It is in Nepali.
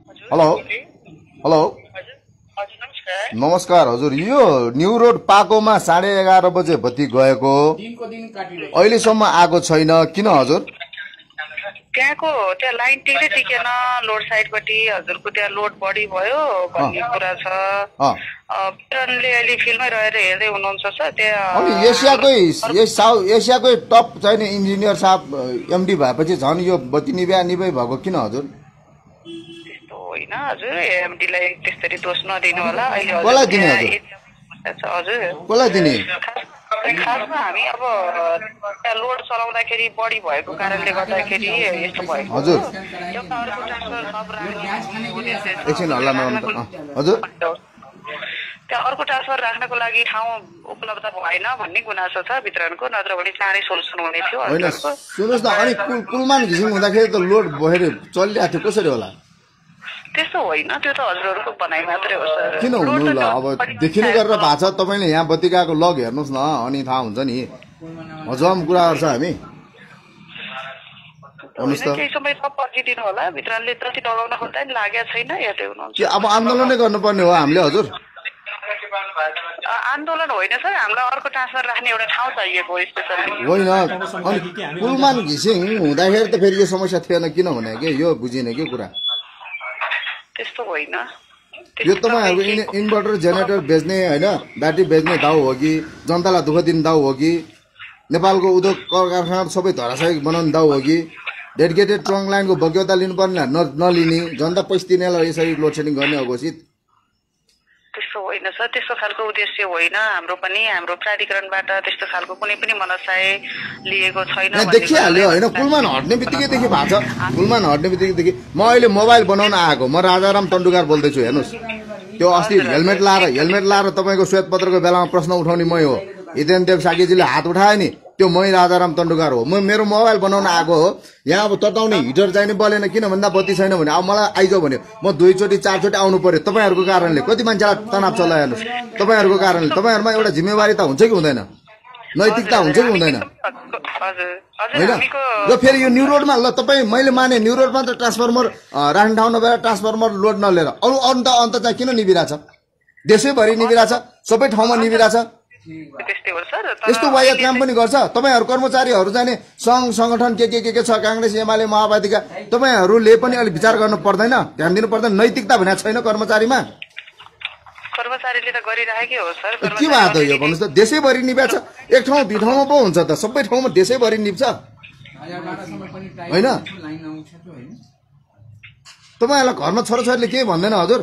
हेलो हेलो नमस्कार हजुर यो न्यू रोड पाकोमा 11:30 बजे बत्ती गएको अहिलेसम्म आएको छैन किन हजुर त्यहाँको त्यहाँ लाइन टिकेन लोड साइडपट्टि हजुरको त्यहाँ लोड बढी भयो भन्ने कुरा छ वितरणले अहिले फिल्डमै रहेर हेर्दै हुनुहुन्छ सर त्यहाँ अनि एसियाकै टप चाहिने इन्जिनियर साहब एमडी भएपछि झन् यो बत्ती निभ्याइ भएको किन हजुर होइन हजुर एमडीलाई त्यसरी दोष नदिनु होला अहिले कसलाई दिने हजुर कसलाई दिने खासमा हामी अब त्यहाँ लोड चलाउँदाखेरि बढी भएको कारणले गर्दाखेरि यस्तो भएको हजुर एउटा अर्को ट्रान्सफर सब एकछिन हल्ला हजुर त्यहाँ अर्को ट्रान्सफर राख्नको लागि ठाउँ उपलब्ध भएन भन्ने गुनासो छ वितरणको नत्र भने चाँडै सोल्युसन हुने थियो होइन सुन्नुहोस् न अनि कुलमान घिसिङ हुँदाखेरि त लोड बढेर चलिरहेको थियो कसरी होला त्यस्तो होइन त्यो त हजुरहरूको बनाइ मात्रै हो सर किन हुनु ल अब देखिने गरेर भएको छ तपाईँले यहाँ बत्ती गएको लग हेर्नुहोस् न अनि थाहा हुन्छ नि मजाम कुरा गर्छ हामी केही समय थप पर्खिदिनु होला वितरणले जति लगाउन खोज्दा नि लागेको छैन हेर्दै हुनुहुन्छ अब आन्दोलनै गर्नुपर्ने हो हामीले हजुर आन्दोलन होइन सर हामीलाई अर्को ट्रान्सफर राख्ने एउटा ठाउँ चाहिएको हो स्पेसली होइन अनि कुलमान घिसिङ हुँदाखेरि त फेरि यो समस्या थिएन किन भने कि यो बुझिने के कुरा त्यस्तो होइन यो तपाईँहरूको इन्भर्टर जेनेरेटर बेच्ने होइन ब्याट्री बेच्ने दाउ हो कि जनतालाई दुःख दिने दाउ हो कि नेपालको उद्योग कारखाना सबै धराशायी बनाउने दाउ हो कि डेडिकेटेड ट्रङ्क लाइनको बग्यता लिनुपर्ने नलिने जनता पैसा तिर्नेलाई यसरी लोड सेडिङ गर्ने हो घोषित त्यस्तो होइन सर त्यस्तो खालको उद्देश्य होइन हाम्रो पनि हाम्रो प्राधिकरणबाट त्यस्तो खालको कुनै पनि मनसाय लिएको छैन देखिहाल्यो होइन कुलमान हट्ने बित्तिकैदेखि भएको छ कुलमान हट्ने बित्तिकैदेखि म अहिले मोबाइल बनाउन आएको म राजाराम तन्डुकार बोल्दैछु हेर्नुहोस् त्यो अस्ति हेलमेट लाएर तपाईँको श्वेतपत्रको बेलामा प्रश्न उठाउने मै हो हितेन देव साकीजीले हात उठायो नि त्यो मै राजाराम तन्डुकार हो म मेरो मोबाइल बनाउन आएको हो यहाँ अब तताउने हिटर चाहिने बलेन किन भन्दा बत्ती छैन भने अब मलाई आइजाउ भन्यो म 2 चोटि 4 चोटि आउनु पर्यो तपाईँहरूको कारणले कति मान्छेलाई तनाव चल्ला हेर्नुहोस् तपाईँहरूको कारणले तपाईँहरूमा एउटा जिम्मेवारी त हुन्छ कि हुँदैन नैतिकता हुन्छ कि हुँदैन होइन र फेरि यो न्यू रोडमा ल तपाईँ मैले माने न्यू रोडमा त ट्रान्सफर्मर राख्ने ठाउँ नभएर ट्रान्सफर्मर लोड नलिएर अरू अन्त चाहिँ किन निभिरहेछ देशैभरि निभिरहेछ सबै ठाउँमा निभिरहेछ यस्तो वाया काम पनि गर्छ तपाईँहरू कर्मचारीहरू जाने सङ्घ सङ्गठन के छ काङ्ग्रेस एमाले माओवादीका तपाईँहरूले पनि अलिक विचार गर्नु पर्दैन ध्यान दिनु पर्दैन नैतिकता भने छैन कर्मचारीमा कर्मचारीले त गरिरहेकै हो सर के भयो त यो भन्नुहोस् त देशैभरि निभ्याछ एक ठाउँ 2 ठाउँमा पो हुन्छ त सबै ठाउँमा देशैभरि निभ्छ होइन तपाईँहरूलाई घरमा छोराछोरीले केही भन्दैन हजुर